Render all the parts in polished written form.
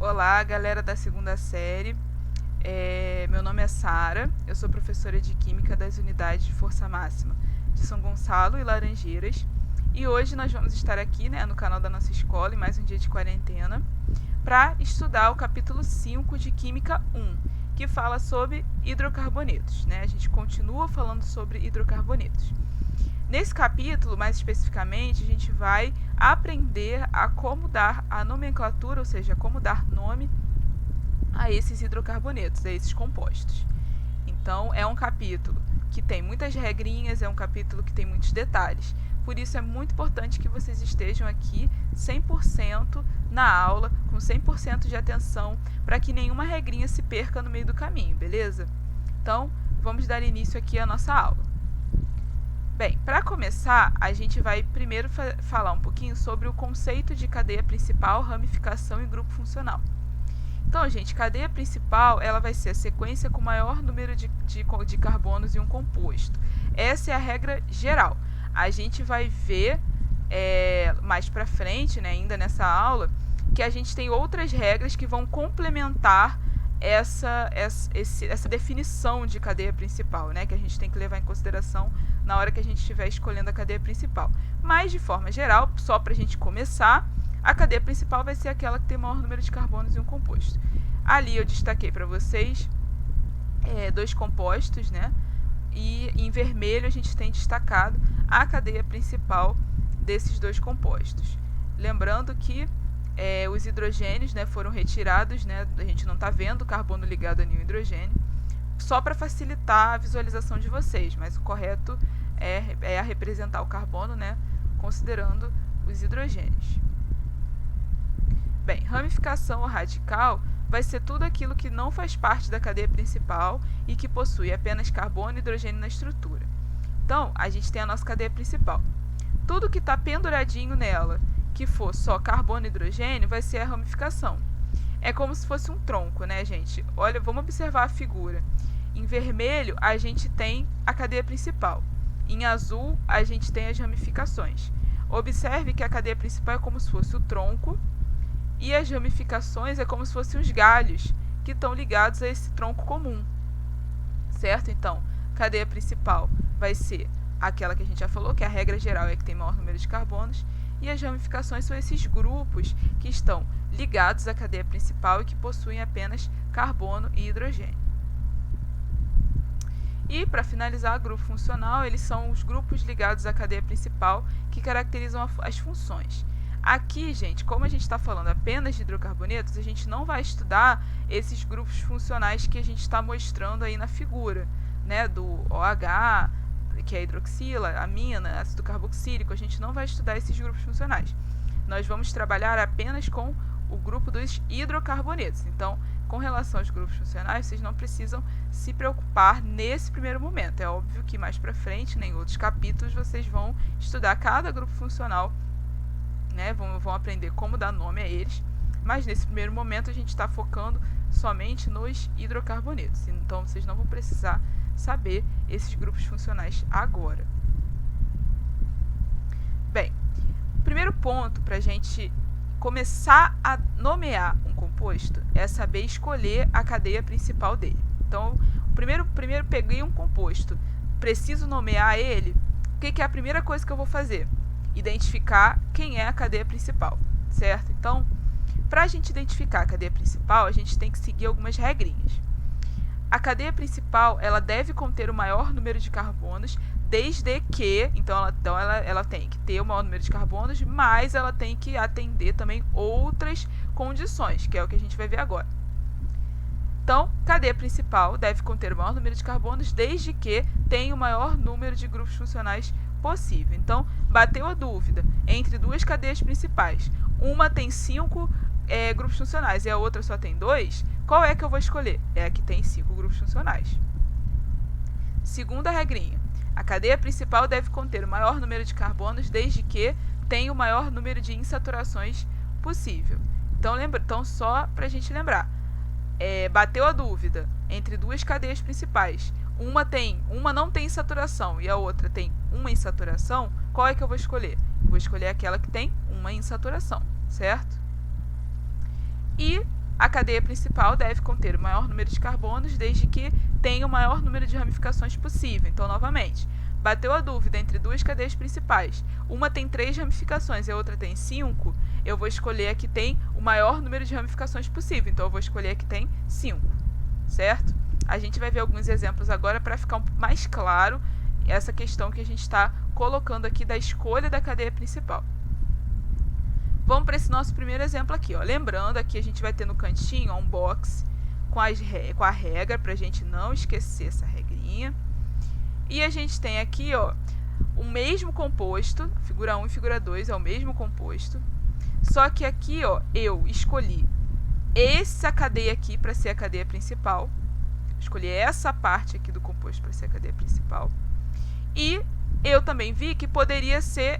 Olá, galera da segunda série. Meu nome é Sara, eu sou professora de Química das unidades de força máxima de São Gonçalo e Laranjeiras. E hoje nós vamos estar aqui, no canal da nossa escola, em mais um dia de quarentena, para estudar o capítulo 5 de Química 1, que fala sobre hidrocarbonetos. A gente continua falando sobre hidrocarbonetos. Nesse capítulo, mais especificamente, a gente vai aprender a como dar a nomenclatura, ou seja, como dar nome a esses hidrocarbonetos, a esses compostos. Então, é um capítulo que tem muitas regrinhas, é um capítulo que tem muitos detalhes. Por isso, é muito importante que vocês estejam aqui 100% na aula, com 100% de atenção, para que nenhuma regrinha se perca no meio do caminho, beleza? Então, vamos dar início aqui à nossa aula. Bem, para começar, a gente vai primeiro falar um pouquinho sobre o conceito de cadeia principal, ramificação e grupo funcional. Então, gente, cadeia principal ela vai ser a sequência com o maior número de carbonos em um composto. Essa é a regra geral. A gente vai ver mais para frente, ainda nessa aula, que a gente tem outras regras que vão complementar essa definição de cadeia principal, que a gente tem que levar em consideração na hora que a gente estiver escolhendo a cadeia principal. Mas, de forma geral, só para a gente começar, a cadeia principal vai ser aquela que tem o maior número de carbonos em um composto. Ali eu destaquei para vocês dois compostos, e em vermelho a gente tem destacado a cadeia principal desses dois compostos. Lembrando que os hidrogênios foram retirados, a gente não está vendo o carbono ligado a nenhum hidrogênio, só para facilitar a visualização de vocês, mas o correto é representar o carbono, considerando os hidrogênios. Bem, ramificação ou radical vai ser tudo aquilo que não faz parte da cadeia principal e que possui apenas carbono e hidrogênio na estrutura. Então, a gente tem a nossa cadeia principal. Tudo que está penduradinho nela, que for só carbono e hidrogênio, vai ser a ramificação. É como se fosse um tronco, gente? Olha, vamos observar a figura. Em vermelho, a gente tem a cadeia principal. Em azul, a gente tem as ramificações. Observe que a cadeia principal é como se fosse o tronco e as ramificações é como se fossem os galhos que estão ligados a esse tronco comum, certo? Então, cadeia principal vai ser aquela que a gente já falou, que a regra geral é que tem maior número de carbonos, e as ramificações são esses grupos que estão ligados à cadeia principal e que possuem apenas carbono e hidrogênio. E, para finalizar, o grupo funcional, eles são os grupos ligados à cadeia principal que caracterizam as funções. Aqui, gente, como a gente está falando apenas de hidrocarbonetos, a gente não vai estudar esses grupos funcionais que a gente está mostrando aí na figura, do OH, que é a hidroxila, amina, ácido carboxílico. A gente não vai estudar esses grupos funcionais. Nós vamos trabalhar apenas com o grupo dos hidrocarbonetos. Então, com relação aos grupos funcionais, vocês não precisam se preocupar nesse primeiro momento. É óbvio que mais para frente, em outros capítulos, vocês vão estudar cada grupo funcional, vão aprender como dar nome a eles, mas nesse primeiro momento a gente está focando somente nos hidrocarbonetos, então vocês não vão precisar saber esses grupos funcionais agora. Bem, o primeiro ponto para a gente começar a nomear um composto é saber escolher a cadeia principal dele. Então, primeiro peguei um composto, preciso nomear ele, o que é a primeira coisa que eu vou fazer? Identificar quem é a cadeia principal, certo? Então, para a gente identificar a cadeia principal, a gente tem que seguir algumas regrinhas. A cadeia principal, ela deve conter o maior número de carbonos, desde que, ela tem que ter o maior número de carbonos, mas ela tem que atender também outras condições, que é o que a gente vai ver agora. Então, cadeia principal deve conter o maior número de carbonos, desde que tenha o maior número de grupos funcionais possível. Então, bateu a dúvida entre duas cadeias principais. Uma tem 5 grupos funcionais e a outra só tem 2. Qual é que eu vou escolher? É a que tem 5 grupos funcionais. Segunda regrinha. A cadeia principal deve conter o maior número de carbonos desde que tenha o maior número de insaturações possível. Então só para a gente lembrar. Bateu a dúvida entre duas cadeias principais. Uma não tem insaturação e a outra tem uma insaturação. Qual é que eu vou escolher? Vou escolher aquela que tem uma insaturação, certo? E a cadeia principal deve conter o maior número de carbonos desde que tenha o maior número de ramificações possível. Então, novamente, bateu a dúvida entre duas cadeias principais. Uma tem 3 ramificações e a outra tem 5. Eu vou escolher a que tem o maior número de ramificações possível. Então, eu vou escolher a que tem 5, certo? A gente vai ver alguns exemplos agora para ficar mais claro essa questão que a gente está colocando aqui da escolha da cadeia principal. Vamos para esse nosso primeiro exemplo aqui, ó. Lembrando, aqui a gente vai ter no cantinho um box com a regra, para a gente não esquecer essa regrinha. E a gente tem aqui, ó, o mesmo composto, figura 1 e figura 2 é o mesmo composto, só que aqui, ó, eu escolhi essa cadeia aqui para ser a cadeia principal, escolhi essa parte aqui do composto para ser a cadeia principal, e eu também vi que poderia ser,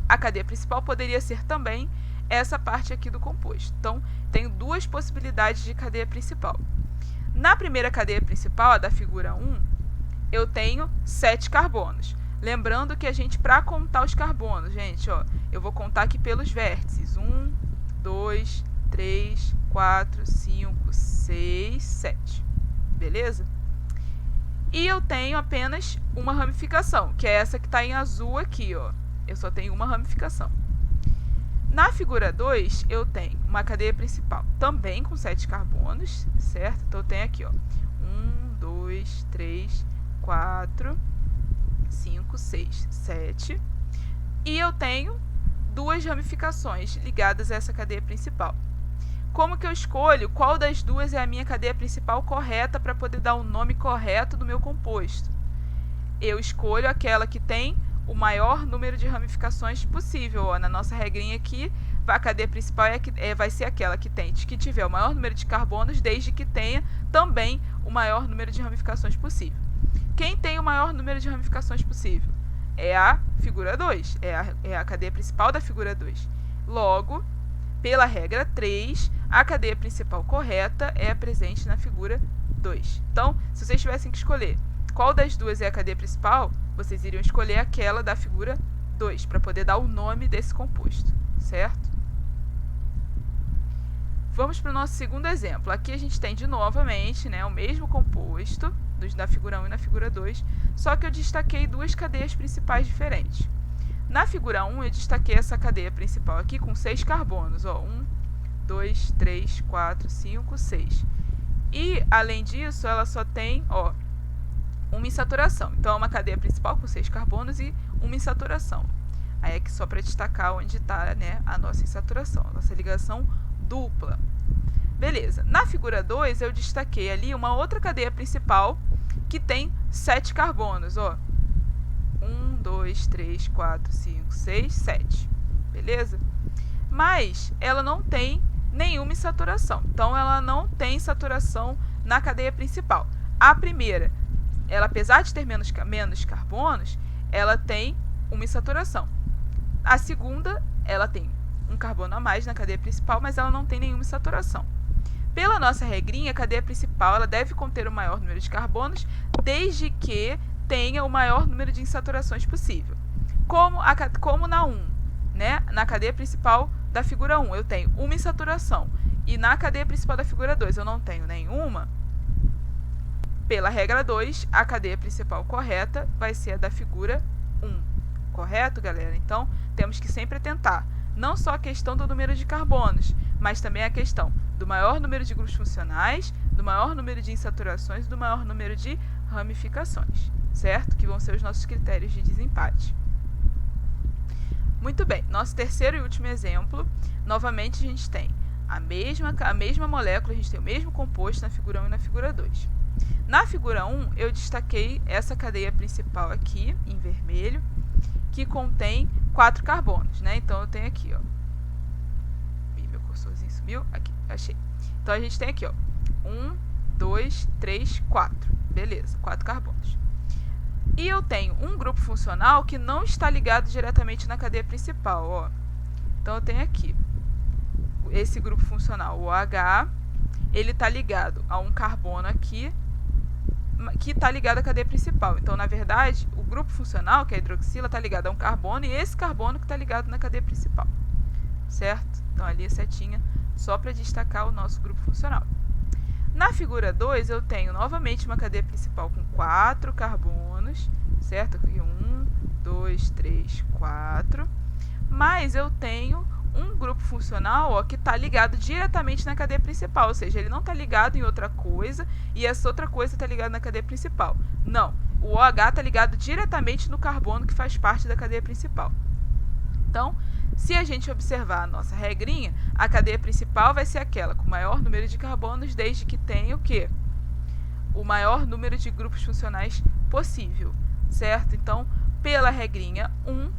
a cadeia principal poderia ser também essa parte aqui do composto. Então, tenho duas possibilidades de cadeia principal. Na primeira cadeia principal, a da figura 1, eu tenho 7 carbonos. Lembrando que a gente, para contar os carbonos, gente, ó, eu vou contar aqui pelos vértices. 1, 2, 3, 4, 5, 6, 7. Beleza? E eu tenho apenas uma ramificação, que é essa que está em azul aqui, ó. Eu só tenho uma ramificação. Na figura 2, eu tenho uma cadeia principal também com 7 carbonos, certo? Então, eu tenho aqui, ó, 1, 2, 3, 4, 5, 6, 7. E eu tenho 2 ramificações ligadas a essa cadeia principal. Como que eu escolho qual das duas é a minha cadeia principal correta para poder dar o nome correto do meu composto? Eu escolho aquela que tem o maior número de ramificações possível. Ó, na nossa regrinha aqui, a cadeia principal vai ser aquela que tiver o maior número de carbonos, desde que tenha também o maior número de ramificações possível. Quem tem o maior número de ramificações possível? É a figura 2, é a cadeia principal da figura 2. Logo, pela regra 3, a cadeia principal correta é a presente na figura 2. Então, se vocês tivessem que escolher qual das duas é a cadeia principal, vocês iriam escolher aquela da figura 2, para poder dar o nome desse composto, certo? Vamos para o nosso segundo exemplo. Aqui a gente tem, novamente, né, o mesmo composto da figura 1 e na figura 2, só que eu destaquei duas cadeias principais diferentes. Na figura 1, eu destaquei essa cadeia principal aqui com 6 carbonos. Ó, 1, 2, 3, 4, 5, 6. E, além disso, ela só tem, ó, uma insaturação. Então, é uma cadeia principal com 6 carbonos e uma insaturação. Aí é que só para destacar onde está, né, a nossa insaturação, a nossa ligação dupla. Beleza. Na figura 2, eu destaquei ali uma outra cadeia principal que tem 7 carbonos. Ó. 1, 2, 3, 4, 5, 6, 7. Beleza? Mas ela não tem nenhuma insaturação. Então, ela não tem saturação na cadeia principal. A primeira, ela, apesar de ter menos carbonos, ela tem uma insaturação. A segunda, ela tem um carbono a mais na cadeia principal, mas ela não tem nenhuma insaturação. Pela nossa regrinha, a cadeia principal ela deve conter o maior número de carbonos, desde que tenha o maior número de insaturações possível. Como na 1, né? Na cadeia principal da figura 1, eu tenho uma insaturação, e na cadeia principal da figura 2 eu não tenho nenhuma, pela regra 2, a cadeia principal correta vai ser a da figura 1. Correto, galera? Então, temos que sempre atentar não só a questão do número de carbonos, mas também a questão do maior número de grupos funcionais, do maior número de insaturações e do maior número de ramificações, certo? Que vão ser os nossos critérios de desempate. Muito bem, nosso terceiro e último exemplo, novamente a gente tem a mesma molécula, a gente tem o mesmo composto na figura 1 e na figura 2. Na figura 1, eu destaquei essa cadeia principal aqui, em vermelho, que contém 4 carbonos, né? Então, eu tenho aqui, ó. Ih, meu cursorzinho sumiu. Aqui, achei. Então, a gente tem aqui, ó. 1, 2, 3, 4. Beleza, 4 carbonos. E eu tenho um grupo funcional que não está ligado diretamente na cadeia principal, ó. Então, eu tenho aqui esse grupo funcional, o OH, ele está ligado a um carbono aqui, que está ligado à cadeia principal. Então, na verdade, o grupo funcional, que é a hidroxila, está ligado a um carbono, e esse carbono que está ligado na cadeia principal. Certo? Então, ali a setinha Só para destacar o nosso grupo funcional. Na figura 2, eu tenho novamente uma cadeia principal com 4 carbonos, certo? Aqui 1, 2, 3, 4. Mas eu tenho um grupo funcional, ó, que está ligado diretamente na cadeia principal, ou seja, ele não está ligado em outra coisa e essa outra coisa está ligada na cadeia principal. Não, o OH está ligado diretamente no carbono que faz parte da cadeia principal. Então, se a gente observar a nossa regrinha, a cadeia principal vai ser aquela com o maior número de carbonos, desde que tenha o quê? O maior número de grupos funcionais possível, certo? Então, pela regrinha 1,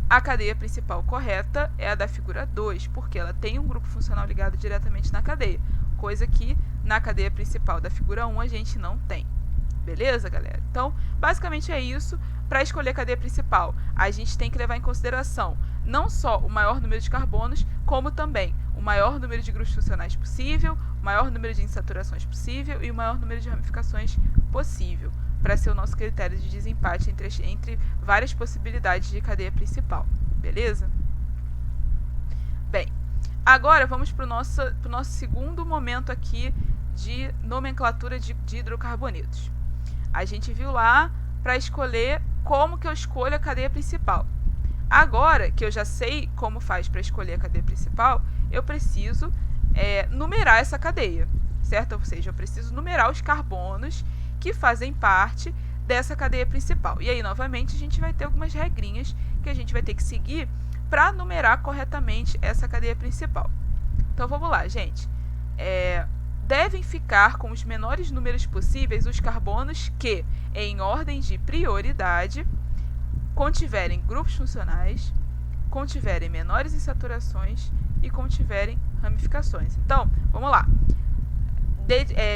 a cadeia principal correta é a da figura 2, porque ela tem um grupo funcional ligado diretamente na cadeia, coisa que na cadeia principal da figura 1 a gente não tem. Beleza, galera? Então, basicamente é isso. Para escolher a cadeia principal, a gente tem que levar em consideração não só o maior número de carbonos, como também o maior número de grupos funcionais possível, o maior número de insaturações possível e o maior número de ramificações possível, para ser o nosso critério de desempate entre várias possibilidades de cadeia principal. Beleza? Bem, agora vamos para o nosso segundo momento aqui de nomenclatura de hidrocarbonetos. A gente viu lá para escolher como que eu escolho a cadeia principal. Agora que eu já sei como faz para escolher a cadeia principal, eu preciso numerar essa cadeia, certo? Ou seja, eu preciso numerar os carbonos que fazem parte dessa cadeia principal. E aí, novamente, a gente vai ter algumas regrinhas que a gente vai ter que seguir para numerar corretamente essa cadeia principal. Então, vamos lá, gente. Devem ficar com os menores números possíveis os carbonos que, em ordem de prioridade, contiverem grupos funcionais, contiverem menores insaturações e contiverem ramificações. Então, vamos lá.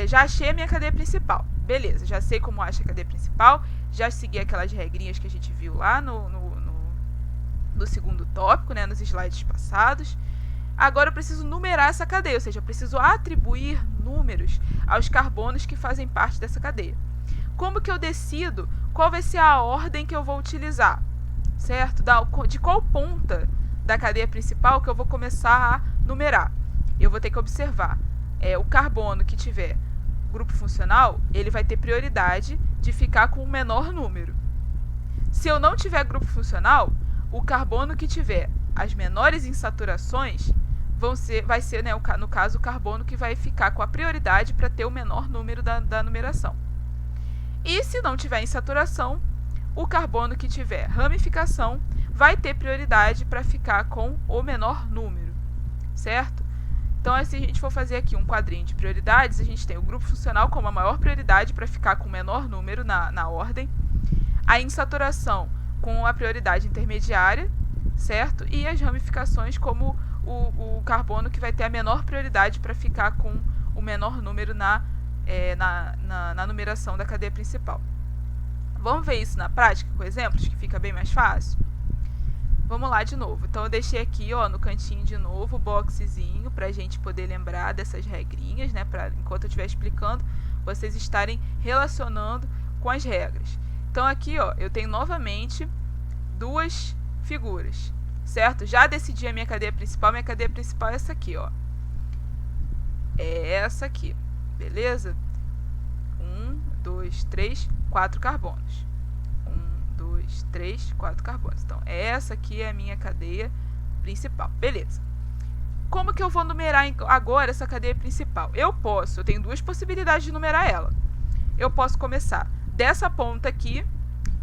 Já achei a minha cadeia principal. Beleza, já sei como acha a cadeia principal, já segui aquelas regrinhas que a gente viu lá no segundo tópico, né, nos slides passados. Agora eu preciso numerar essa cadeia, ou seja, eu preciso atribuir números aos carbonos que fazem parte dessa cadeia. Como que eu decido qual vai ser a ordem que eu vou utilizar, certo? De qual ponta da cadeia principal que eu vou começar a numerar? Eu vou ter que observar o carbono que tiver grupo funcional, ele vai ter prioridade de ficar com o menor número. Se eu não tiver grupo funcional, o carbono que tiver as menores insaturações vai ser, né, no caso, o carbono que vai ficar com a prioridade para ter o menor número da numeração. E se não tiver insaturação, o carbono que tiver ramificação vai ter prioridade para ficar com o menor número, certo? Então, se a gente for fazer aqui um quadrinho de prioridades, a gente tem o grupo funcional como a maior prioridade para ficar com o menor número na ordem, a insaturação com a prioridade intermediária, certo? E as ramificações como o carbono que vai ter a menor prioridade para ficar com o menor número na numeração da cadeia principal. Vamos ver isso na prática com exemplos, que fica bem mais fácil? Vamos lá de novo. Então, eu deixei aqui, ó, no cantinho de novo o boxezinho para a gente poder lembrar dessas regrinhas, né? Enquanto eu estiver explicando, vocês estarem relacionando com as regras. Então, aqui, ó, eu tenho novamente duas figuras, certo? Já decidi a minha cadeia principal. Minha cadeia principal é essa aqui, ó. É essa aqui, beleza? 1, 2, 3, 4 carbonos. 2, 3, 4 carbonos. Então, essa aqui é a minha cadeia principal. Beleza. Como que eu vou numerar agora essa cadeia principal? Eu tenho duas possibilidades de numerar ela. Eu posso começar dessa ponta aqui,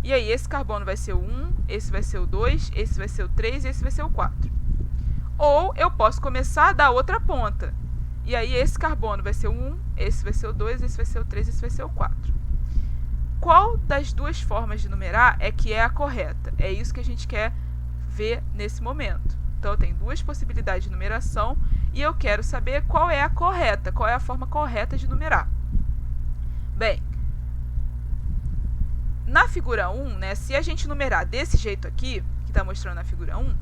e aí esse carbono vai ser o 1, esse vai ser o 2, esse vai ser o 3 e esse vai ser o 4. Ou eu posso começar da outra ponta, e aí esse carbono vai ser o 1, esse vai ser o 2, esse vai ser o 3 e esse vai ser o 4. Qual das duas formas de numerar é que é a correta? É isso que a gente quer ver nesse momento. Então, eu tenho duas possibilidades de numeração e eu quero saber qual é a correta, qual é a forma correta de numerar. Bem, na figura 1, né, se a gente numerar desse jeito aqui, que está mostrando na figura 1,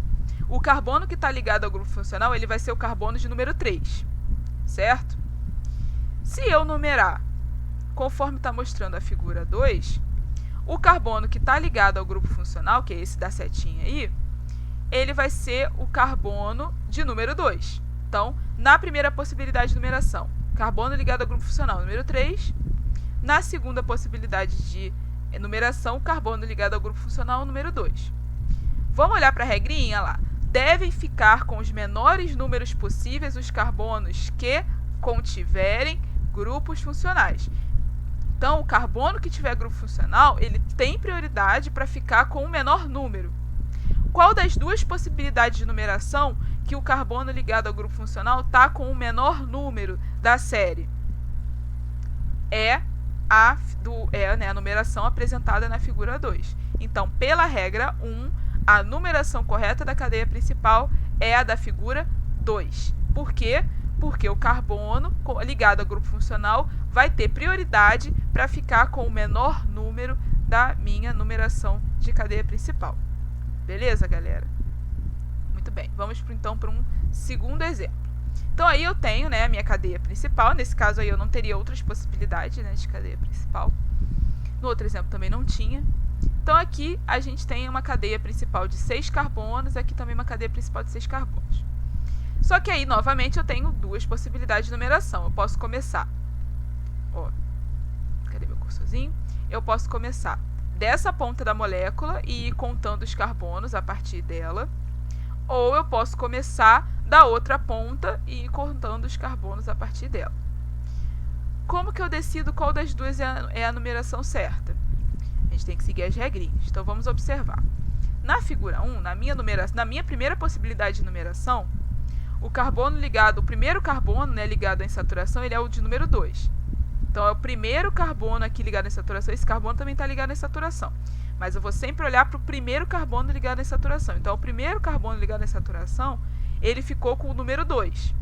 o carbono que está ligado ao grupo funcional, ele vai ser o carbono de número 3, certo? Se eu numerar conforme está mostrando a figura 2, o carbono que está ligado ao grupo funcional, que é esse da setinha aí, ele vai ser o carbono de número 2, Então, na primeira possibilidade de numeração, carbono ligado ao grupo funcional número 3. Na segunda possibilidade de numeração, carbono ligado ao grupo funcional número 2. Vamos olhar para a regrinha lá. Devem ficar com os menores números possíveis os carbonos que contiverem grupos funcionais. Então, o carbono que tiver grupo funcional, ele tem prioridade para ficar com o menor número. Qual das duas possibilidades de numeração que o carbono ligado ao grupo funcional está com o menor número da série? É a numeração apresentada na figura 2. Então, pela regra 1, a numeração correta da cadeia principal é a da figura 2. Por quê? Porque o carbono ligado ao grupo funcional vai ter prioridade para ficar com o menor número da minha numeração de cadeia principal. Beleza, galera? Muito bem. Vamos, então, para um segundo exemplo. Então, aí eu tenho, a minha cadeia principal. Nesse caso, aí eu não teria outras possibilidades, de cadeia principal. No outro exemplo, também não tinha. Então, aqui a gente tem uma cadeia principal de 6 carbonos, aqui também uma cadeia principal de 6 carbonos. Só que aí, novamente, eu tenho duas possibilidades de numeração. Eu posso começar... cadê meu cursorzinho? Eu posso começar dessa ponta da molécula e ir contando os carbonos a partir dela. Ou eu posso começar da outra ponta e ir contando os carbonos a partir dela. Como que eu decido qual das duas é a numeração certa? A gente tem que seguir as regrinhas. Então, vamos observar. Na figura 1, na minha primeira possibilidade de numeração, o primeiro carbono ligado à insaturação, ele é o de número 2. Então, é o primeiro carbono aqui ligado à insaturação. Esse carbono também está ligado à insaturação. Mas eu vou sempre olhar para o primeiro carbono ligado à insaturação. Então, o primeiro carbono ligado à insaturação, ele ficou com o número 2.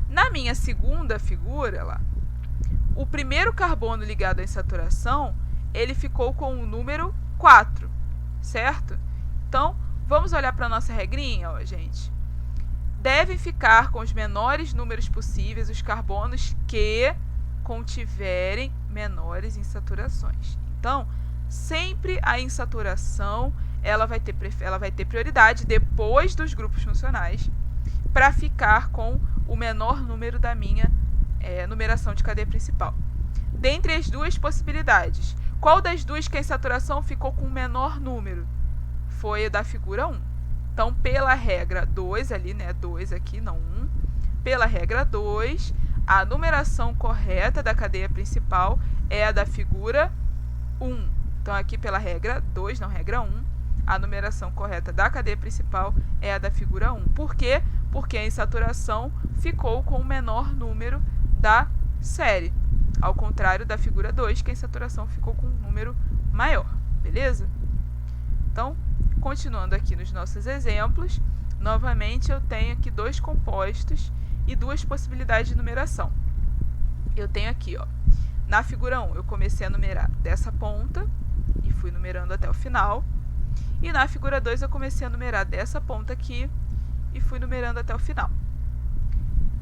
Na minha segunda figura, o primeiro carbono ligado à insaturação, ele ficou com o número 4, certo? Então, vamos olhar para a nossa regrinha, gente. Devem ficar com os menores números possíveis os carbonos que contiverem menores insaturações. Então, sempre a insaturação ela vai ter prioridade depois dos grupos funcionais para ficar com o menor número da minha numeração de cadeia principal. Dentre as duas possibilidades, qual das duas que a insaturação ficou com o menor número? Foi a da figura 1. Então, pela regra 2, ali, 2 aqui, não 1, pela regra 2, a numeração correta da cadeia principal é a da figura 1. Então, aqui pela regra 2, não regra 1, a numeração correta da cadeia principal é a da figura 1. Por quê? Porque a insaturação ficou com o menor número da série, ao contrário da figura 2, que a insaturação ficou com um número maior. Beleza? Então, continuando aqui nos nossos exemplos, novamente eu tenho aqui dois compostos e duas possibilidades de numeração. Eu tenho aqui, na figura 1, eu comecei a numerar dessa ponta e fui numerando até o final. E na figura 2, eu comecei a numerar dessa ponta aqui e fui numerando até o final.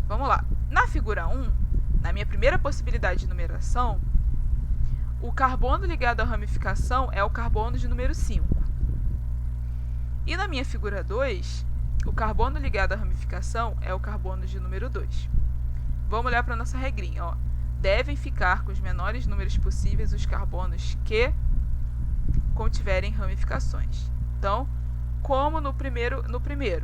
Vamos lá. Na figura 1, na minha primeira possibilidade de numeração, o carbono ligado à ramificação é o carbono de número 5. E na minha figura 2, o carbono ligado à ramificação é o carbono de número 2. Vamos olhar para a nossa regrinha. Devem ficar com os menores números possíveis os carbonos que contiverem ramificações. Então, como no primeiro,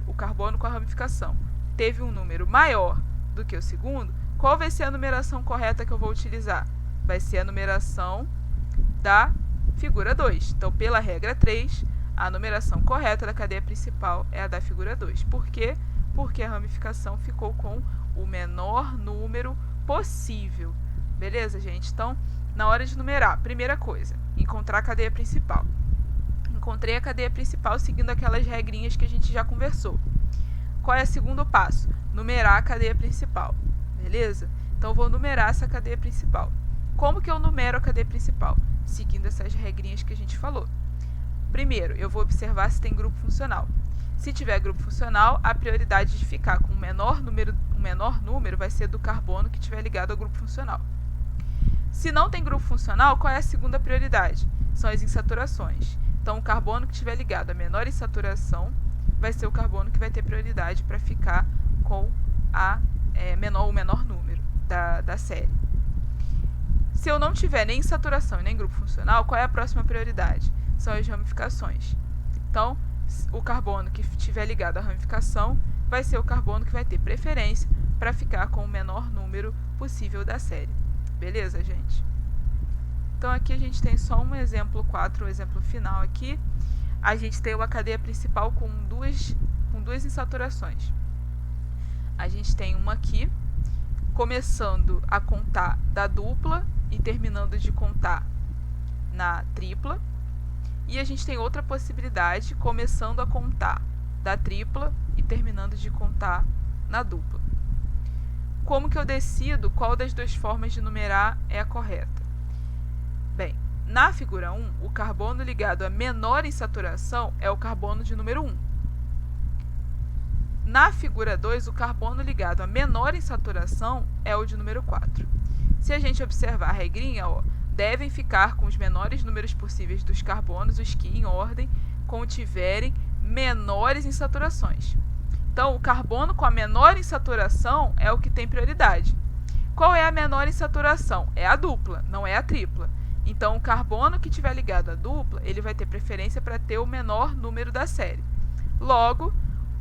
o carbono com a ramificação teve um número maior do que o segundo, qual vai ser a numeração correta que eu vou utilizar? Vai ser a numeração da figura 2. Então, pela regra 3, a numeração correta da cadeia principal é a da figura 2. Por quê? Porque a ramificação ficou com o menor número possível. Beleza, gente? Então, na hora de numerar, primeira coisa, encontrar a cadeia principal. Encontrei a cadeia principal seguindo aquelas regrinhas que a gente já conversou. Qual é o segundo passo? Numerar a cadeia principal. Beleza? Então, eu vou numerar essa cadeia principal. Como que eu numero a cadeia principal? Seguindo essas regrinhas que a gente falou. Primeiro, eu vou observar se tem grupo funcional. Se tiver grupo funcional, a prioridade de ficar com o menor número vai ser do carbono que estiver ligado ao grupo funcional. Se não tem grupo funcional, qual é a segunda prioridade? São as insaturações. Então, o carbono que estiver ligado à menor insaturação vai ser o carbono que vai ter prioridade para ficar com o menor número da série. Se eu não tiver nem insaturação e nem grupo funcional, qual é a próxima prioridade? São as ramificações. Então, o carbono que estiver ligado à ramificação vai ser o carbono que vai ter preferência para ficar com o menor número possível da série. Beleza, gente? Então, aqui a gente tem só um exemplo 4, um exemplo final aqui. A gente tem uma cadeia principal com duas insaturações. A gente tem uma aqui, começando a contar da dupla e terminando de contar na tripla. E a gente tem outra possibilidade, começando a contar da tripla e terminando de contar na dupla. Como que eu decido qual das duas formas de numerar é a correta? Bem, na figura 1, o carbono ligado a menor insaturação é o carbono de número 1. Na figura 2, o carbono ligado a menor insaturação é o de número 4. Se a gente observar a regrinha, devem ficar com os menores números possíveis dos carbonos, os que, em ordem, contiverem menores insaturações. Então, o carbono com a menor insaturação é o que tem prioridade. Qual é a menor insaturação? É a dupla, não é a tripla. Então, o carbono que estiver ligado à dupla, ele vai ter preferência para ter o menor número da série. Logo,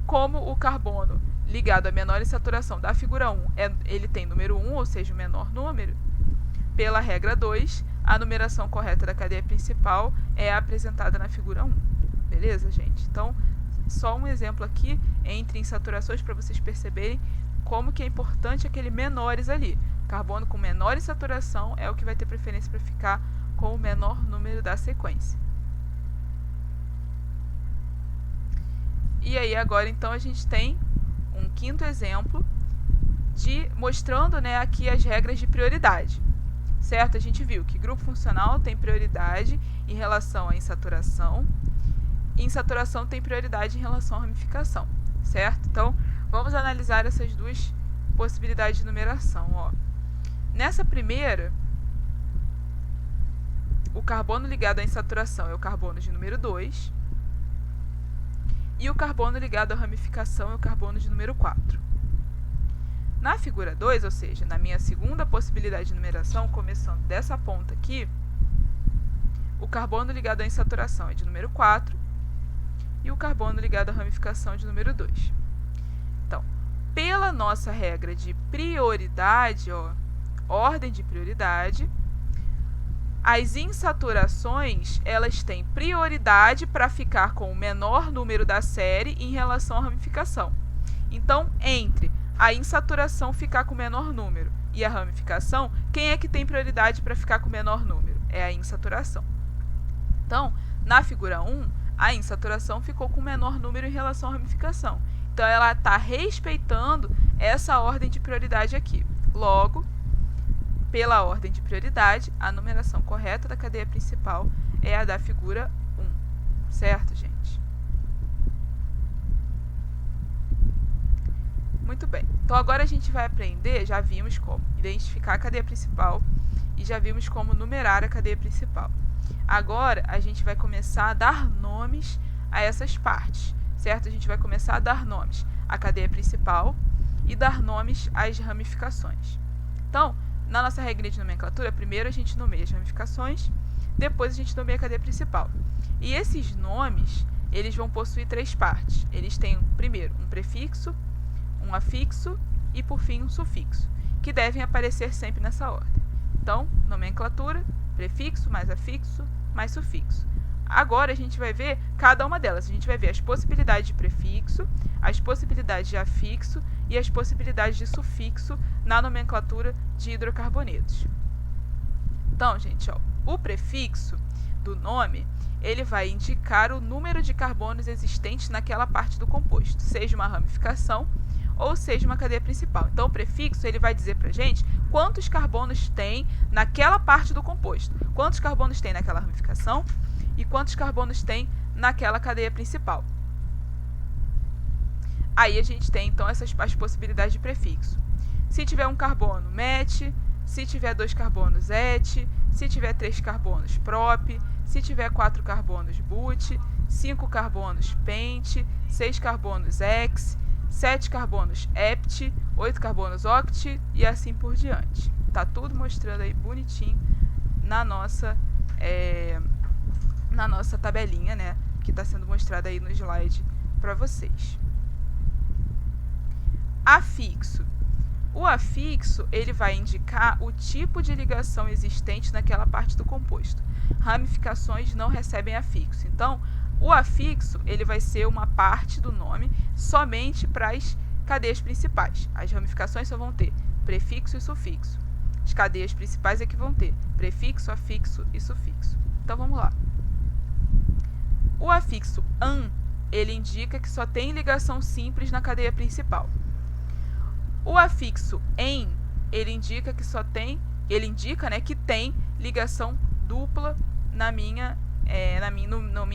como o carbono ligado à menor insaturação da figura 1, ele tem número 1, ou seja, o menor número, pela regra 2, a numeração correta da cadeia principal é apresentada na figura 1. Beleza, gente? Então, só um exemplo aqui entre insaturações para vocês perceberem como que é importante aquele menores ali. Carbono com menor insaturação é o que vai ter preferência para ficar com o menor número da sequência. E aí agora então a gente tem um quinto exemplo mostrando, aqui as regras de prioridade. Certo? A gente viu que grupo funcional tem prioridade em relação à insaturação e insaturação tem prioridade em relação à ramificação. Certo? Então, vamos analisar essas duas possibilidades de numeração. Nessa primeira, o carbono ligado à insaturação é o carbono de número 2 e o carbono ligado à ramificação é o carbono de número 4. Na figura 2, ou seja, na minha segunda possibilidade de numeração, começando dessa ponta aqui, o carbono ligado à insaturação é de número 4 e o carbono ligado à ramificação é de número 2. Então, pela nossa regra de prioridade, ordem de prioridade, as insaturações, elas têm prioridade para ficar com o menor número da série em relação à ramificação. Então, entre a insaturação ficar com o menor número e a ramificação, quem é que tem prioridade para ficar com o menor número? É a insaturação. Então, na figura 1, a insaturação ficou com o menor número em relação à ramificação. Então, ela está respeitando essa ordem de prioridade aqui. Logo, pela ordem de prioridade, a numeração correta da cadeia principal é a da figura 1. Certo, gente? Muito bem. Então, agora a gente vai aprender, já vimos como identificar a cadeia principal e já vimos como numerar a cadeia principal. Agora, a gente vai começar a dar nomes a essas partes, certo? A gente vai começar a dar nomes à cadeia principal e dar nomes às ramificações. Então, na nossa regra de nomenclatura, primeiro a gente nomeia as ramificações, depois a gente nomeia a cadeia principal. E esses nomes, eles vão possuir 3 partes. Eles têm, primeiro, um prefixo, um afixo e, por fim, um sufixo, que devem aparecer sempre nessa ordem. Então, nomenclatura, prefixo mais afixo mais sufixo. Agora, a gente vai ver cada uma delas. A gente vai ver as possibilidades de prefixo, as possibilidades de afixo e as possibilidades de sufixo na nomenclatura de hidrocarbonetos. Então, gente, o prefixo do nome, ele vai indicar o número de carbonos existentes naquela parte do composto, seja uma ramificação ou seja uma cadeia principal. Então, o prefixo ele vai dizer para a gente quantos carbonos tem naquela parte do composto, quantos carbonos tem naquela ramificação e quantos carbonos tem naquela cadeia principal. Aí a gente tem, então, as possibilidades de prefixo. Se tiver um carbono, met. Se tiver 2 carbonos, et. Se tiver 3 carbonos, prop. Se tiver 4 carbonos, but. 5 carbonos, pent. 6 carbonos, ex. 7 carbonos hept, 8 carbonos oct e assim por diante. Tá tudo mostrando aí bonitinho na nossa tabelinha, né, que está sendo mostrada aí no slide para vocês. Afixo. O afixo, ele vai indicar o tipo de ligação existente naquela parte do composto. Ramificações não recebem afixo. Então, o afixo, ele vai ser uma parte do nome somente para as cadeias principais. As ramificações só vão ter prefixo e sufixo. As cadeias principais é que vão ter prefixo, afixo e sufixo. Então, vamos lá. O afixo an, ele indica que só tem ligação simples na cadeia principal. O afixo em, ele indica que né, que tem ligação dupla na minha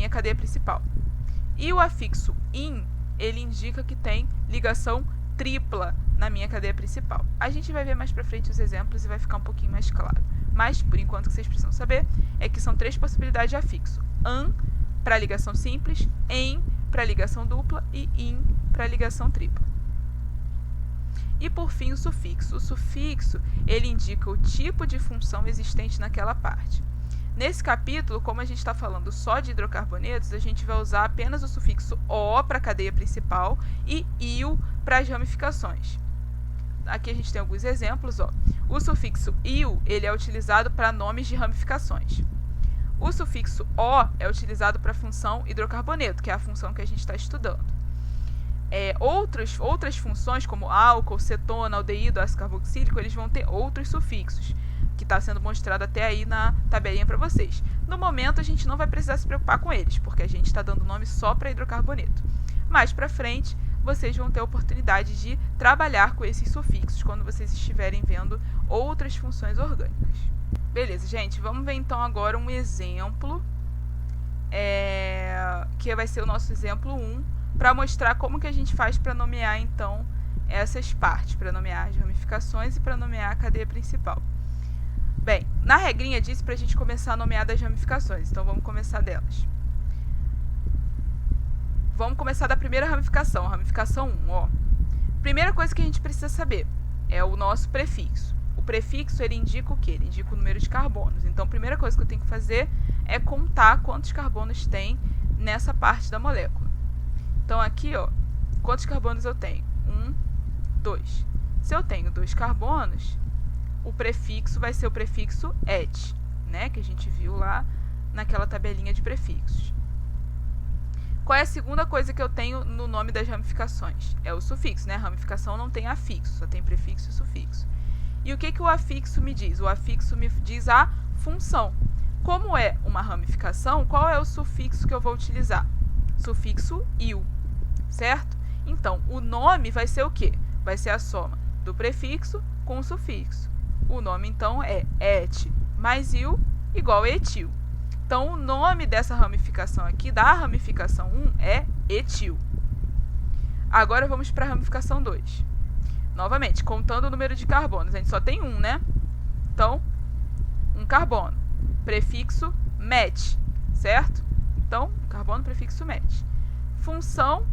cadeia principal. E o afixo in, ele indica que tem ligação tripla na minha cadeia principal. A gente vai ver mais pra frente os exemplos e vai ficar um pouquinho mais claro. Mas, por enquanto, o que vocês precisam saber é que são 3 possibilidades de afixo. An para ligação simples, em para ligação dupla e in para ligação tripla. E, por fim, o sufixo. O sufixo, ele indica o tipo de função existente naquela parte. Nesse capítulo, como a gente está falando só de hidrocarbonetos, a gente vai usar apenas o sufixo O para a cadeia principal e IL para as ramificações. Aqui a gente tem alguns exemplos. O sufixo IL, ele é utilizado para nomes de ramificações. O sufixo O é utilizado para a função hidrocarboneto, que é a função que a gente está estudando. Outras funções, como álcool, cetona, aldeído, ácido carboxílico, eles vão ter outros sufixos, que está sendo mostrado até aí na tabelinha para vocês. No momento, a gente não vai precisar se preocupar com eles, porque a gente está dando nome só para hidrocarboneto. Mais para frente, vocês vão ter a oportunidade de trabalhar com esses sufixos quando vocês estiverem vendo outras funções orgânicas. Beleza, gente, vamos ver então agora um exemplo, que vai ser o nosso exemplo 1, para mostrar como que a gente faz para nomear, então, essas partes, para nomear as ramificações e para nomear a cadeia principal. Bem, na regrinha disse para a gente começar a nomear das ramificações, então vamos começar delas. Vamos começar da primeira ramificação, a ramificação 1. Primeira coisa que a gente precisa saber é o nosso prefixo. O prefixo, ele indica o quê? Ele indica o número de carbonos. Então, a primeira coisa que eu tenho que fazer é contar quantos carbonos tem nessa parte da molécula. Então, aqui, quantos carbonos eu tenho? 1, 2. Se eu tenho 2 carbonos, o prefixo vai ser o prefixo et, né? Que a gente viu lá naquela tabelinha de prefixos. Qual é a segunda coisa que eu tenho no nome das ramificações? É o sufixo, né? A ramificação não tem afixo, só tem prefixo e sufixo. E o que o afixo me diz? O afixo me diz a função. Como é uma ramificação, qual é o sufixo que eu vou utilizar? Sufixo il, certo? Então, o nome vai ser o quê? Vai ser a soma do prefixo com o sufixo. O nome, então, é et mais il igual a etil. Então, o nome dessa ramificação aqui, da ramificação 1, é etil. Agora, vamos para a ramificação 2. Novamente, contando o número de carbonos. A gente só tem 1, né? Então, 1 carbono. Prefixo met, certo? Então, carbono, prefixo met. Função,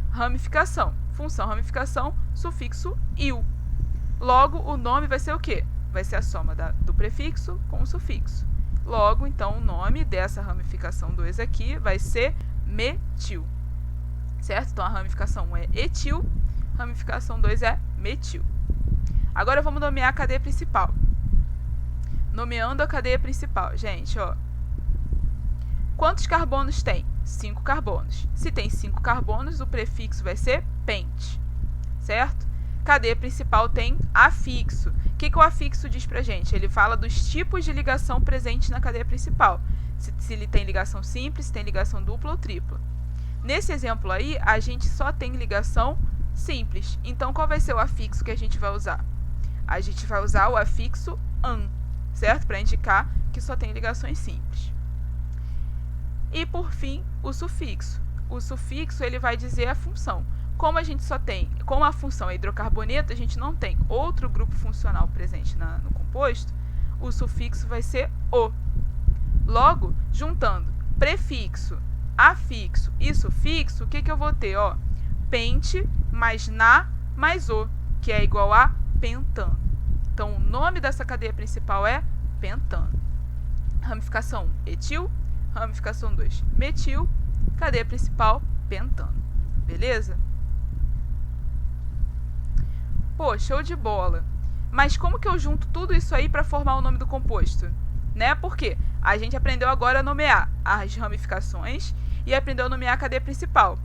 ramificação. Função, ramificação, sufixo il. Logo, o nome vai ser o quê? Vai ser a soma do prefixo com o sufixo. Logo, então, o nome dessa ramificação 2 aqui vai ser metil. Certo? Então, a ramificação 1 é etil, a ramificação 2 é metil. Agora, vamos nomear a cadeia principal. Nomeando a cadeia principal. Gente, quantos carbonos tem? 5 carbonos. Se tem 5 carbonos, o prefixo vai ser pent. Certo? Cadeia principal tem afixo. O que o afixo diz pra gente? Ele fala dos tipos de ligação presentes na cadeia principal. Se ele tem ligação simples, se tem ligação dupla ou tripla. Nesse exemplo aí, a gente só tem ligação simples. Então, qual vai ser o afixo que a gente vai usar? A gente vai usar o afixo an, certo? Para indicar que só tem ligações simples. E, por fim, o sufixo. O sufixo, ele vai dizer a função. Como a função é hidrocarboneto, a gente não tem outro grupo funcional presente no composto, o sufixo vai ser o. Logo, juntando prefixo, afixo e sufixo, o que eu vou ter? pente mais na mais o, que é igual a pentano. Então, o nome dessa cadeia principal é pentano. Ramificação 1, etil. Ramificação 2, metil. Cadeia principal, pentano. Beleza? Pô, show de bola. Mas como que eu junto tudo isso aí para formar o nome do composto? Né? Porque a gente aprendeu agora a nomear as ramificações e aprendeu a nomear a cadeia principal.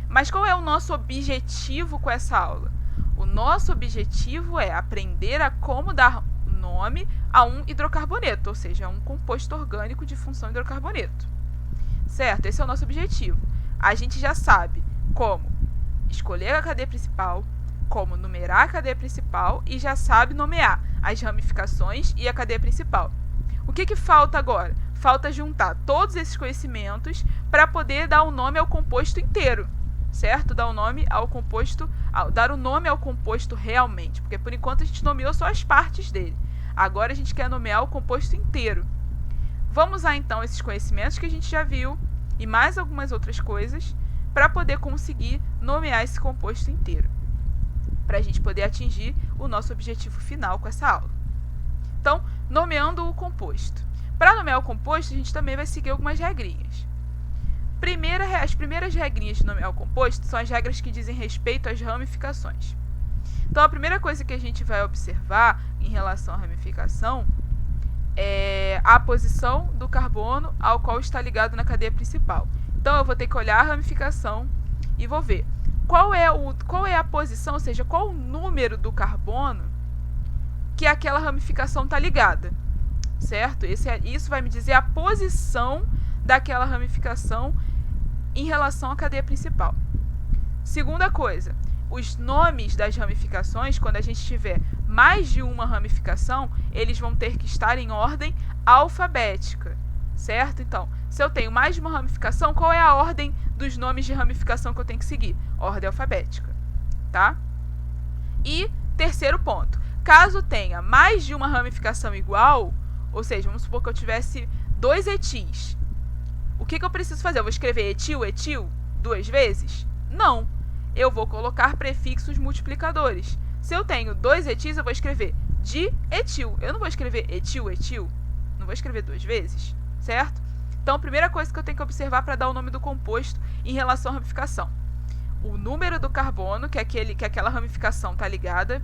Mas qual é o nosso objetivo com essa aula? O nosso objetivo é aprender a como dar nome a um hidrocarboneto, ou seja, a um composto orgânico de função hidrocarboneto. Certo? Esse é o nosso objetivo. A gente já sabe como escolher a cadeia principal, como numerar a cadeia principal e já sabe nomear as ramificações e a cadeia principal. O que falta agora? Falta juntar todos esses conhecimentos para poder dar um nome ao composto inteiro, certo? Dar o nome ao composto realmente, porque por enquanto a gente nomeou só as partes dele. Agora a gente quer nomear o composto inteiro. Vamos usar então esses conhecimentos que a gente já viu e mais algumas outras coisas para poder conseguir nomear esse composto inteiro, para a gente poder atingir o nosso objetivo final com essa aula. Então, nomeando o composto. Para nomear o composto, a gente também vai seguir algumas regrinhas. As primeiras regrinhas de nomear o composto são as regras que dizem respeito às ramificações. Então, a primeira coisa que a gente vai observar em relação à ramificação é a posição do carbono ao qual está ligado na cadeia principal. Então, eu vou ter que olhar a ramificação e vou ver qual é a posição, ou seja, qual o número do carbono que aquela ramificação está ligada, certo? Isso vai me dizer a posição daquela ramificação em relação à cadeia principal. Segunda coisa, os nomes das ramificações, quando a gente tiver mais de uma ramificação, eles vão ter que estar em ordem alfabética, certo? Então, se eu tenho mais de uma ramificação, qual é a ordem dos nomes de ramificação que eu tenho que seguir? Ordem alfabética, tá? E terceiro ponto, caso tenha mais de uma ramificação igual, ou seja, vamos supor que eu tivesse 2 etis, o que eu preciso fazer? Eu vou escrever etil, etil 2 vezes? Não. Eu vou colocar prefixos multiplicadores. Se eu tenho 2 etis, eu vou escrever dietil. Eu não vou escrever etil, etil. Não vou escrever 2 vezes, certo? Então, a primeira coisa que eu tenho que observar para dar o nome do composto em relação à ramificação. O número do carbono, que aquela ramificação está ligada.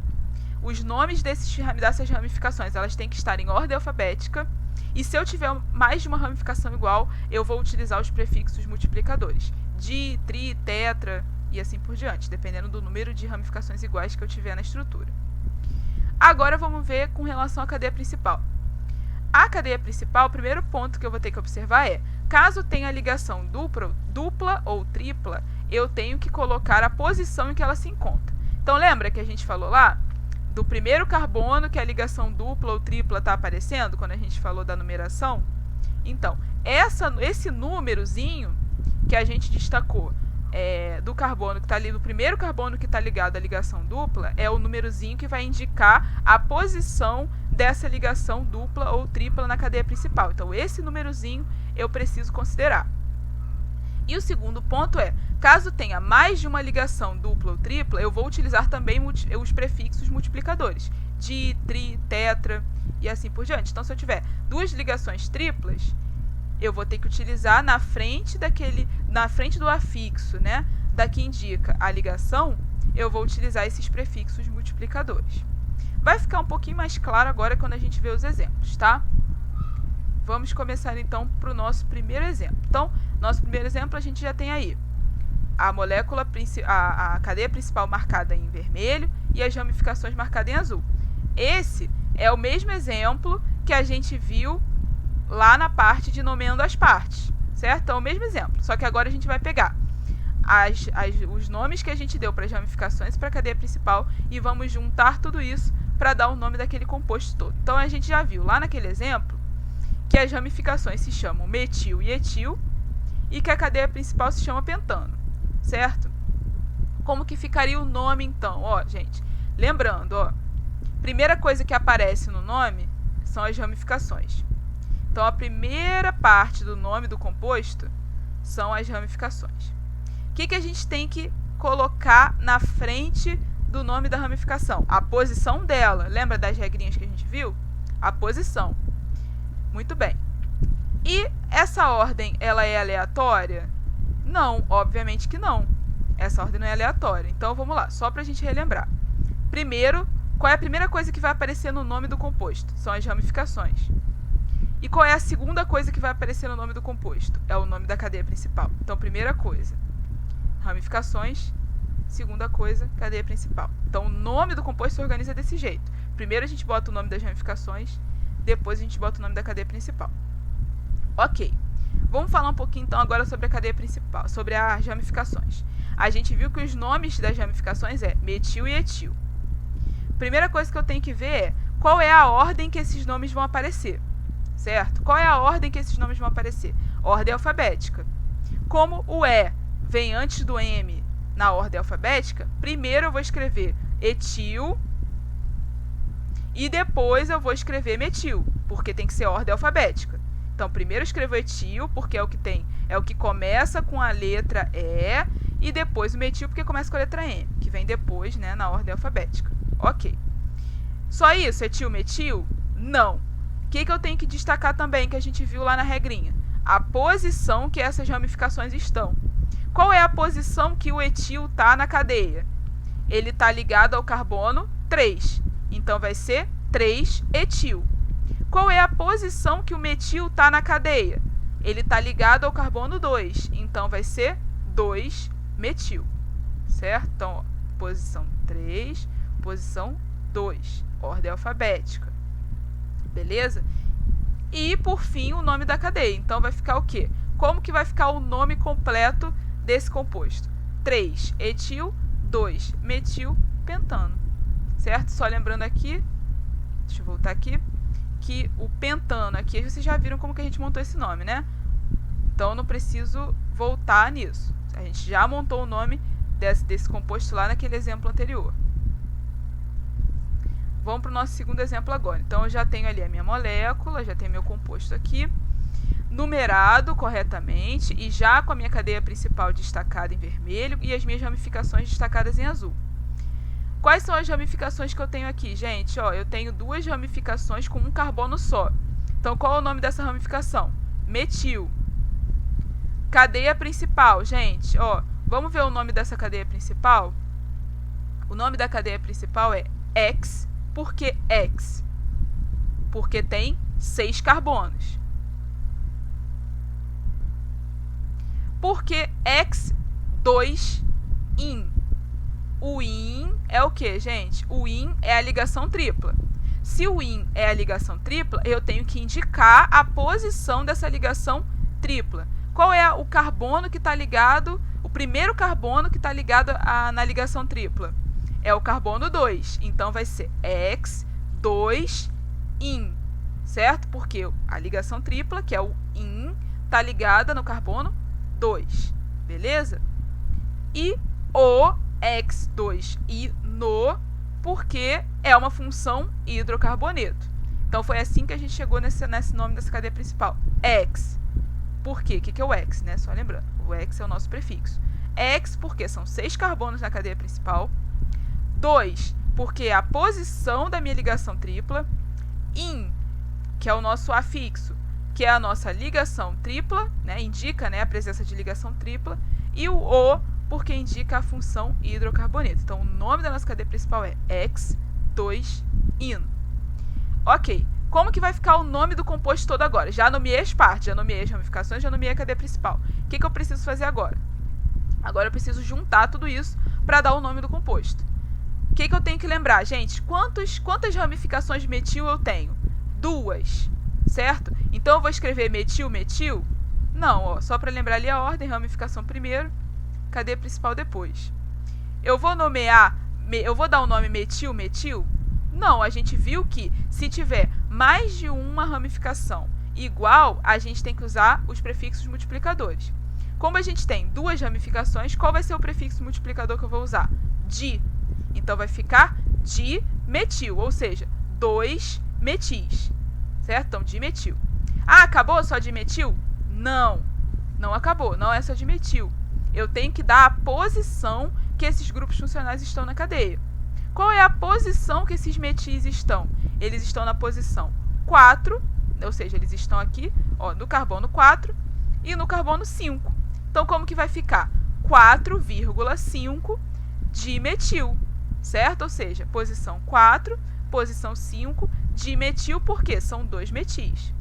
Os nomes dessas ramificações, elas têm que estar em ordem alfabética. E se eu tiver mais de uma ramificação igual, eu vou utilizar os prefixos multiplicadores. Di, tri, tetra e assim por diante, dependendo do número de ramificações iguais que eu tiver na estrutura. Agora vamos ver com relação à cadeia principal. A cadeia principal, o primeiro ponto que eu vou ter que observar é, caso tenha ligação dupla ou tripla, eu tenho que colocar a posição em que ela se encontra. Então, lembra que a gente falou lá do primeiro carbono que a ligação dupla ou tripla está aparecendo, quando a gente falou da numeração? Então, esse númerozinho que a gente destacou do carbono que está ali, do primeiro carbono que está ligado à ligação dupla, é o númerozinho que vai indicar a posição dessa ligação dupla ou tripla na cadeia principal. Então, esse númerozinho eu preciso considerar. E o segundo ponto é, caso tenha mais de uma ligação dupla ou tripla, eu vou utilizar também os prefixos multiplicadores, di, tri, tetra e assim por diante. Então, se eu tiver 2 ligações triplas, eu vou ter que utilizar na frente do afixo, né, da que indica a ligação, eu vou utilizar esses prefixos multiplicadores. Vai ficar um pouquinho mais claro agora quando a gente vê os exemplos, tá? Vamos começar então para o nosso primeiro exemplo. Então, nosso primeiro exemplo a gente já tem aí a cadeia principal marcada em vermelho e as ramificações marcadas em azul. Esse é o mesmo exemplo que a gente viu lá na parte de nomeando as partes, certo? Então, é o mesmo exemplo, só que agora a gente vai pegar os nomes que a gente deu para as ramificações para a cadeia principal e vamos juntar tudo isso para dar o nome daquele composto todo. Então, a gente já viu lá naquele exemplo que as ramificações se chamam metil e etil e que a cadeia principal se chama pentano, certo? Como que ficaria o nome, então? Ó, gente, lembrando, ó, primeira coisa que aparece no nome são as ramificações. Então, a primeira parte do nome do composto são as ramificações. O que a gente tem que colocar na frente do nome da ramificação? A posição dela. Lembra das regrinhas que a gente viu? A posição. Muito bem. E essa ordem, ela é aleatória? Não, obviamente que não. Essa ordem não é aleatória. Então, vamos lá, só para a gente relembrar. Primeiro, qual é a primeira coisa que vai aparecer no nome do composto? São as ramificações. E qual é a segunda coisa que vai aparecer no nome do composto? É o nome da cadeia principal. Então, primeira coisa, ramificações. Segunda coisa, cadeia principal. Então, o nome do composto se organiza desse jeito. Primeiro a gente bota o nome das ramificações, depois a gente bota o nome da cadeia principal. Ok. Vamos falar um pouquinho, então, agora sobre a cadeia principal, sobre as ramificações. A gente viu que os nomes das ramificações é metil e etil. Primeira coisa que eu tenho que ver é qual é a ordem que esses nomes vão aparecer, certo? Qual é a ordem que esses nomes vão aparecer? Ordem alfabética. Como o E vem antes do M na ordem alfabética, primeiro eu vou escrever etil e depois eu vou escrever metil, porque tem que ser ordem alfabética. Então, primeiro eu escrevo etil, porque é o que começa com a letra E, e depois o metil, porque começa com a letra M, que vem depois, né, na ordem alfabética. Ok. Só isso, etil, metil? Não. O que eu tenho que destacar também, que a gente viu lá na regrinha? A posição que essas ramificações estão. Qual é a posição que o etil está na cadeia? Ele está ligado ao carbono 3. Então, vai ser 3-etil. Qual é a posição que o metil está na cadeia? Ele está ligado ao carbono 2. Então, vai ser 2-metil. Certo? Então, ó, posição 3, posição 2. Ordem alfabética. Beleza? E, por fim, o nome da cadeia. Então, vai ficar o quê? Como que vai ficar o nome completo desse composto? 3-etil, 2-metil-pentano. Certo? Só lembrando aqui, deixa eu voltar aqui, que o pentano aqui, vocês já viram como que a gente montou esse nome, né? Então, eu não preciso voltar nisso. A gente já montou o nome desse composto lá naquele exemplo anterior. Vamos para o nosso segundo exemplo agora. Então, eu já tenho ali a minha molécula, já tenho meu composto aqui, numerado corretamente e já com a minha cadeia principal destacada em vermelho e as minhas ramificações destacadas em azul. Quais são as ramificações que eu tenho aqui, gente? Ó, eu tenho duas ramificações com um carbono só. Então, qual é o nome dessa ramificação? Metil. Cadeia principal, gente. Ó, vamos ver o nome dessa cadeia principal? O nome da cadeia principal é X. Por que X? Porque tem 6 carbonos. Por que X2-in? O in é o que, gente? O in é a ligação tripla. Se o in é a ligação tripla, eu tenho que indicar a posição dessa ligação tripla. Qual é o carbono que está ligado, o primeiro carbono que está ligado na ligação tripla? É o carbono 2. Então, vai ser X2-in, certo? Porque a ligação tripla, que é o in, está ligada no carbono 2, beleza? E o X2-ino, porque é uma função hidrocarboneto. Então, foi assim que a gente chegou nesse nome dessa cadeia principal. X. Por quê? O que é o X, né? Só lembrando, o X é o nosso prefixo. X, porque são 6 carbonos na cadeia principal. 2, porque é a posição da minha ligação tripla. In, que é o nosso afixo, que é a nossa ligação tripla, né? Indica, né, a presença de ligação tripla. E o, porque indica a função hidrocarboneto. Então, o nome da nossa cadeia principal é X2-in. Ok. Como que vai ficar o nome do composto todo agora? Já nomeei as partes, já nomeei as ramificações, já nomeei a cadeia principal. O que eu preciso fazer agora? Agora eu preciso juntar tudo isso para dar o nome do composto. O que eu tenho que lembrar? Gente, quantas ramificações de metil eu tenho? 2, certo? Então, eu vou escrever metil, metil? Não, ó, só para lembrar ali a ordem, ramificação primeiro, cadeia principal depois. Eu vou dar o nome metil, metil? Não, a gente viu que se tiver mais de uma ramificação igual, a gente tem que usar os prefixos multiplicadores. Como a gente tem 2 ramificações, qual vai ser o prefixo multiplicador que eu vou usar? Di. Então, vai ficar dimetil, ou seja, 2 metis. Certo? Então, dimetil. Ah, acabou só dimetil? Não, não acabou, não é só dimetil. Eu tenho que dar a posição que esses grupos funcionais estão na cadeia. Qual é a posição que esses metis estão? Eles estão na posição 4, ou seja, eles estão aqui no carbono 4 e no carbono 5. Então, como que vai ficar? 4,5 dimetil, certo? Ou seja, posição 4, posição 5, dimetil, porque são 2 metis.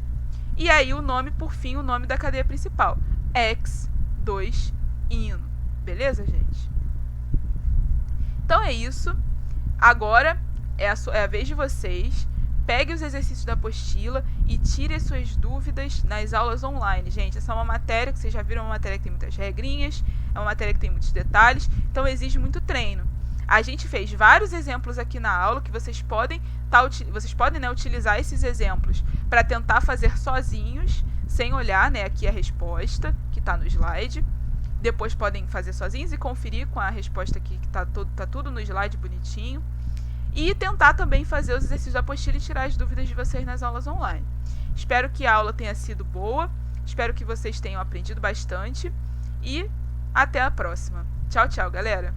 E aí o nome, por fim, o nome da cadeia principal, X2-ino. Beleza, gente? Então é isso. Agora é a vez de vocês. Pegue os exercícios da apostila e tire as suas dúvidas nas aulas online. Gente, essa é uma matéria que vocês já viram, uma matéria que tem muitas regrinhas, é uma matéria que tem muitos detalhes, então exige muito treino. A gente fez vários exemplos aqui na aula que vocês podem utilizar esses exemplos para tentar fazer sozinhos, sem olhar, né, aqui a resposta que está no slide. Depois podem fazer sozinhos e conferir com a resposta aqui, que tá tudo no slide bonitinho. E tentar também fazer os exercícios da apostila e tirar as dúvidas de vocês nas aulas online. Espero que a aula tenha sido boa, espero que vocês tenham aprendido bastante e até a próxima. Tchau, tchau, galera!